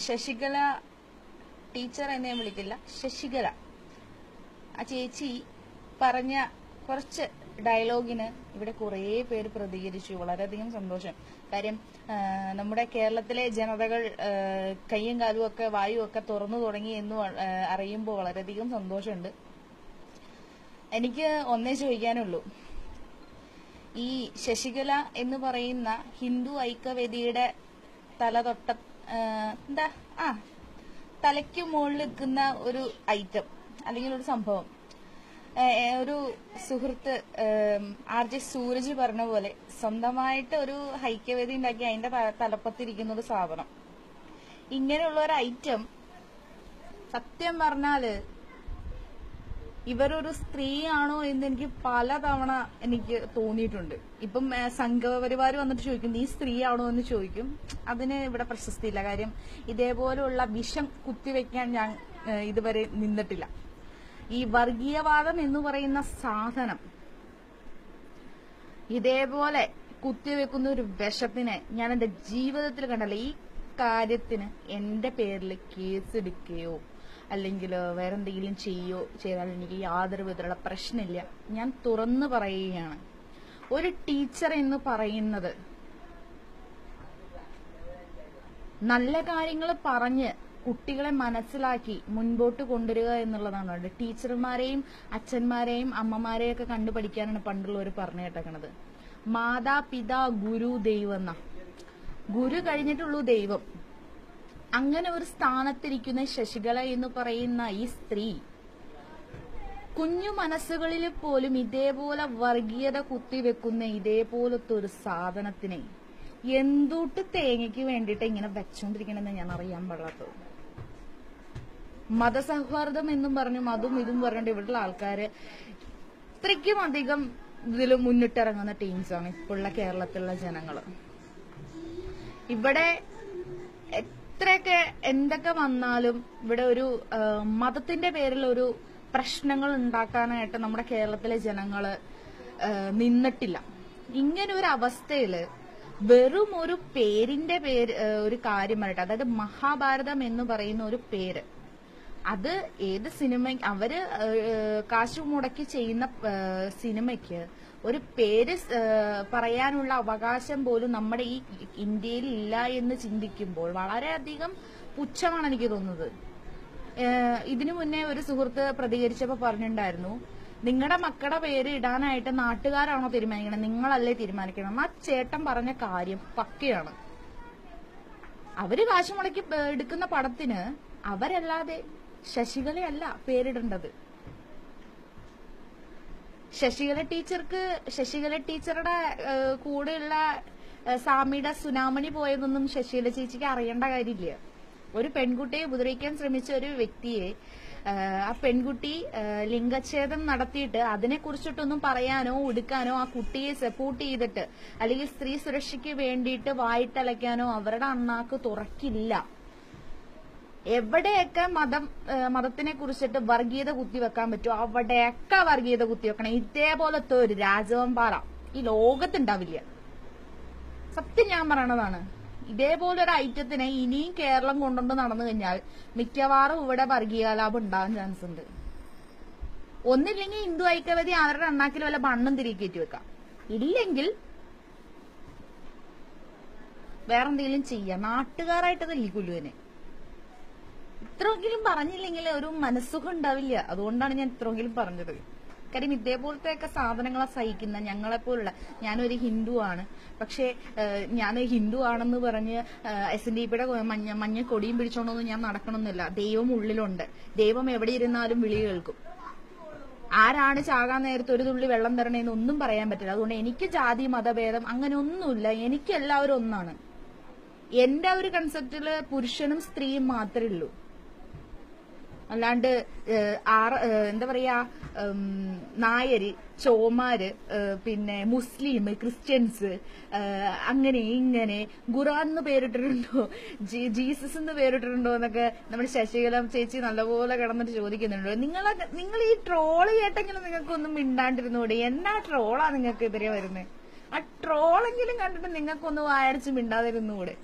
Sasikala teacher എന്നെ വിളിക്കില്ല, ശശികല ആ ചേച്ചി പറഞ്ഞ കുറച്ച് ഡയലോഗിന് ഇവിടെ കുറേ പേര് പ്രതികരിച്ചു. വളരെയധികം സന്തോഷം. കാര്യം നമ്മുടെ കേരളത്തിലെ ജനതകൾ കയ്യും കാലും ഒക്കെ വായു ഒക്കെ തുറന്നു തുടങ്ങി എന്ന് അറിയുമ്പോൾ വളരെയധികം സന്തോഷമുണ്ട്. എനിക്ക് ഒന്നേ ചോദിക്കാനുള്ളൂ, ഈ ശശികല എന്ന് പറയുന്ന ഹിന്ദു ഐക്യവേദിയുടെ തലതൊട്ട തലയ്ക്ക് മുകളിൽ നിൽക്കുന്ന ഒരു ഐറ്റം അല്ലെങ്കിൽ ഒരു സംഭവം, ഒരു സുഹൃത്ത് RJ സൂരജ് പറഞ്ഞ പോലെ സ്വന്തമായിട്ട് ഒരു ഐക്യവേദി ഉണ്ടാക്കി അതിന്റെ തലപ്പത്തിരിക്കുന്ന ഒരു സാധനം. ഇങ്ങനെയുള്ള ഒരു ഐറ്റം സത്യം പറഞ്ഞാല് ഇവരൊരു സ്ത്രീയാണോ എന്ന് എനിക്ക് പലതവണ എനിക്ക് തോന്നിയിട്ടുണ്ട്. ഇപ്പം സംഘപരിവാർ വന്നിട്ട് ചോദിക്കും നീ സ്ത്രീയാണോ എന്ന് ചോദിക്കും. അതിന് ഇവിടെ പ്രശസ്തിയില്ല. കാര്യം ഇതേപോലുള്ള വിഷം കുത്തിവെക്കാൻ ഞാൻ ഇതുവരെ നിന്നിട്ടില്ല. ഈ വർഗീയവാദം എന്ന് പറയുന്ന സാധനം ഇതേപോലെ കുത്തിവെക്കുന്ന ഒരു വിഷത്തിനെ ഞാൻ എന്റെ ജീവിതത്തിൽ കണ്ടല്ല. ഈ കാര്യത്തിന് എന്റെ പേരിൽ കേസെടുക്കുകയോ അല്ലെങ്കിൽ വേറെന്തെങ്കിലും ചെയ്താൽ എനിക്ക് യാതൊരു വിധത്തിലുള്ള പ്രശ്നമില്ല. ഞാൻ തുറന്നു പറയുകയാണ്, ഒരു ടീച്ചർ എന്ന് പറയുന്നത് നല്ല കാര്യങ്ങൾ പറഞ്ഞ് കുട്ടികളെ മനസ്സിലാക്കി മുൻപോട്ട് കൊണ്ടുവരിക എന്നുള്ളതാണ്. ടീച്ചർമാരെയും അച്ഛന്മാരെയും അമ്മമാരെയും ഒക്കെ കണ്ടു പഠിക്കാനാണ് പണ്ടുള്ളവർ പറഞ്ഞു കേട്ടേക്കണത്. മാതാപിതാ ഗുരു ദൈവം എന്ന, ഗുരു കഴിഞ്ഞിട്ടുള്ളൂ ദൈവം. അങ്ങനെ ഒരു സ്ഥാനത്തിരിക്കുന്ന ശശികല എന്ന് പറയുന്ന ഈ സ്ത്രീ കുഞ്ഞു മനസ്സുകളിൽ പോലും ഇതേപോലെ വർഗീയത കുത്തിവെക്കുന്ന ഇതേപോലത്തെ ഒരു സാധനത്തിനെ എന്തൊട്ട് തേങ്ങയ്ക്ക് വേണ്ടിയിട്ട് ഇങ്ങനെ വെച്ചോണ്ടിരിക്കണമെന്ന് ഞാൻ അറിയാൻ പാടാത്തത്. മതസൗഹാർദ്ദം എന്നും പറഞ്ഞു അതും ഇതും പറഞ്ഞിട്ട് ഇവിടെയുള്ള ആൾക്കാര് ഇത്രയ്ക്കും അധികം ഇതിൽ മുന്നിട്ടിറങ്ങുന്ന ടീംസാണ് ഇപ്പോഴുള്ള കേരളത്തിലുള്ള ജനങ്ങള്. ഇവിടെ എത്രയൊക്കെ എന്തൊക്കെ വന്നാലും ഇവിടെ ഒരു മതത്തിന്റെ പേരിൽ ഒരു പ്രശ്നങ്ങൾ ഉണ്ടാക്കാനായിട്ട് നമ്മുടെ കേരളത്തിലെ ജനങ്ങള് നിന്നിട്ടില്ല. ഇങ്ങനെ ഒരു അവസ്ഥയില് വെറും ഒരു പേരിന്റെ ഒരു കാര്യമായിട്ട്, അതായത് മഹാഭാരതം എന്ന് പറയുന്ന ഒരു പേര്, അത് ഏത് സിനിമ അവര് കാശ് മുടക്കി ചെയ്യുന്ന സിനിമയ്ക്ക് ഒരു പേര് പറയാനുള്ള അവകാശം പോലും നമ്മുടെ ഈ ഇന്ത്യയിൽ ഇല്ല എന്ന് ചിന്തിക്കുമ്പോൾ വളരെയധികം പുച്ഛമാണ് എനിക്ക് തോന്നുന്നത്. ഇതിനു മുന്നേ ഒരു സുഹൃത്ത് പ്രതികരിച്ചപ്പോൾ പറഞ്ഞിട്ടുണ്ടായിരുന്നു, നിങ്ങളുടെ മക്കളുടെ പേര് ഇടാനായിട്ട് നാട്ടുകാരാണോ തീരുമാനിക്കണം, നിങ്ങളല്ലേ തീരുമാനിക്കണം. ആ ചേട്ടൻ പറഞ്ഞ കാര്യം പക്കയാണ്. അവര് കാശ് മുടക്കി എടുക്കുന്ന പടത്തിന് അവരല്ലാതെ ശശികലയല്ല പേരിടേണ്ടത്. ശശികല ടീച്ചറുടെ കൂടെയുള്ള സാമിയുടെ സുനാമണി പോയതൊന്നും ശശികല ചേച്ചിക്ക് അറിയേണ്ട കാര്യമില്ല. ഒരു പെൺകുട്ടിയെ ഉപദ്രവിക്കാൻ ശ്രമിച്ച ഒരു വ്യക്തിയെ ആ പെൺകുട്ടി ലിംഗച്ഛേദം നടത്തിയിട്ട് അതിനെക്കുറിച്ചിട്ടൊന്നും പറയാനോ എടുക്കാനോ ആ കുട്ടിയെ സപ്പോർട്ട് ചെയ്തിട്ട് അല്ലെങ്കിൽ സ്ത്രീ സുരക്ഷയ്ക്ക് വേണ്ടിയിട്ട് വായിട്ടലയ്ക്കാനോ അവരുടെ അണ്ണാക്ക് തുറക്കില്ല. എവിടെയൊക്കെ മതത്തിനെ കുറിച്ചിട്ട് വർഗീയത കുത്തിവെക്കാൻ പറ്റുമോ അവിടെയൊക്കെ വർഗീയത കുത്തിവെക്കണം. ഇതേപോലത്തെ ഒരു രാജവമ്പാറ ഈ ലോകത്തുണ്ടാവില്ല. സത്യം ഞാൻ പറയണതാണ്. ഇതേപോലെ ഒരു ഐറ്റത്തിനെ ഇനിയും കേരളം കൊണ്ടുകൊണ്ട് നടന്നു കഴിഞ്ഞാൽ മിക്കവാറും ഇവിടെ വർഗീയലാഭം ഉണ്ടാകാൻ ചാൻസ് ഉണ്ട്. ഒന്നില്ലെങ്കിൽ ഹിന്ദു ഐക്യവേദി അവരുടെ അണ്ണാക്കിൽ വല്ല മണ്ണും തിരികെ കയറ്റി വെക്കാം, ഇല്ലെങ്കിൽ വേറെന്തെങ്കിലും ചെയ്യാം. നാട്ടുകാരായിട്ടത് കൊല്ലുവിനെ ഇത്രയെങ്കിലും പറഞ്ഞില്ലെങ്കിൽ ഒരു മനസ്സുഖം ഉണ്ടാവില്ല. അതുകൊണ്ടാണ് ഞാൻ ഇത്രയെങ്കിലും പറഞ്ഞത്. കാര്യം ഇതേപോലത്തെ ഒക്കെ സാധനങ്ങളെ സഹിക്കുന്ന ഞങ്ങളെപ്പോലുള്ള, ഞാനൊരു ഹിന്ദു ആണ്, പക്ഷെ ഞാൻ ഹിന്ദു ആണെന്ന് പറഞ്ഞ് SNDPയുടെ മഞ്ഞ കൊടിയും പിടിച്ചോണ്ടൊന്നും ഞാൻ നടക്കണമെന്നില്ല. ദൈവം ഉള്ളിലുണ്ട്. ദൈവം എവിടെ ഇരുന്നാലും വിളി കേൾക്കും. ആരാണ് ചാകാൻ നേരത്തെ ഒരു തുള്ളി വെള്ളം തരണേന്ന് ഒന്നും പറയാൻ പറ്റില്ല. അതുകൊണ്ട് എനിക്ക് ജാതി മതഭേദം അങ്ങനെ ഒന്നുമില്ല. എനിക്ക് എല്ലാവരും ഒന്നാണ്. എന്റെ ഒരു കൺസെപ്റ്റില് പുരുഷനും സ്ത്രീയും മാത്രമേ ഉള്ളൂ. അല്ലാണ്ട് എന്താ പറയാ നായര്, ചോമാര്, പിന്നെ മുസ്ലിം, ക്രിസ്ത്യൻസ്, അങ്ങനെ ഇങ്ങനെ ഖുറാന്ന് പേരിട്ടിട്ടുണ്ടോ, ജീസസ് എന്ന് പേരിട്ടിട്ടുണ്ടോ എന്നൊക്കെ നമ്മുടെ ശശികല ചേച്ചി നല്ലപോലെ കിടന്നിട്ട് ചോദിക്കുന്നുണ്ടോ. നിങ്ങൾ ഈ ട്രോള് കേട്ടെങ്കിലും നിങ്ങൾക്കൊന്നും മിണ്ടാണ്ടിരുന്നൂടെ? എന്നാ ട്രോളാ നിങ്ങൾക്ക് എതിരെ വരുന്നത്? ആ ട്രോളെങ്കിലും കണ്ടിട്ട് നിങ്ങൾക്കൊന്ന് വായടച്ച് മിണ്ടാതിരുന്നൂടെ?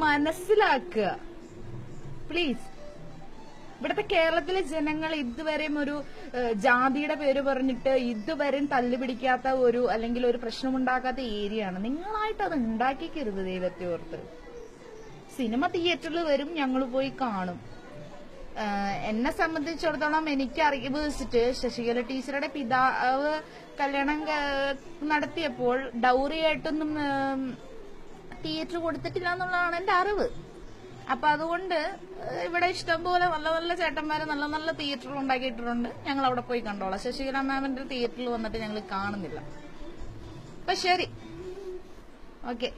മനസ്സിലാക്കുക പ്ലീസ്. ഇവിടുത്തെ കേരളത്തിലെ ജനങ്ങൾ ഇതുവരെയും ഒരു ജാതിയുടെ പേര് പറഞ്ഞിട്ട് ഇതുവരെയും തല്ലുപിടിക്കാത്ത ഒരു അല്ലെങ്കിൽ ഒരു പ്രശ്നമുണ്ടാക്കാത്ത ഏരിയയാണ്. നിങ്ങളായിട്ട് അത് ഉണ്ടാക്കിക്കരുത് ദൈവത്തെ ഓർത്ത്. സിനിമ തിയേറ്ററിൽ വരും, ഞങ്ങൾ പോയി കാണും. എന്നെ സംബന്ധിച്ചിടത്തോളം എനിക്ക് അറിവ് വെച്ചിട്ട് ശശികല ടീച്ചറുടെ പിതാവ് കല്യാണം നടത്തിയപ്പോൾ ഡൗറിയായിട്ടൊന്നും തിയേറ്റർ കൊടുത്തിട്ടില്ല എന്നുള്ളതാണ് എന്റെ അറിവ്. അപ്പൊ അതുകൊണ്ട് ഇവിടെ ഇഷ്ടംപോലെ നല്ല നല്ല ചേട്ടന്മാര് നല്ല നല്ല തിയേറ്ററുകൾ ഉണ്ടാക്കിയിട്ടുണ്ട്. ഞങ്ങൾ അവിടെ പോയി കണ്ടോളാം. ശശികല മാമിന്റെ തിയേറ്ററിൽ വന്നിട്ട് ഞങ്ങൾ കാണുന്നില്ല. അപ്പൊ ശരി, ഓക്കെ.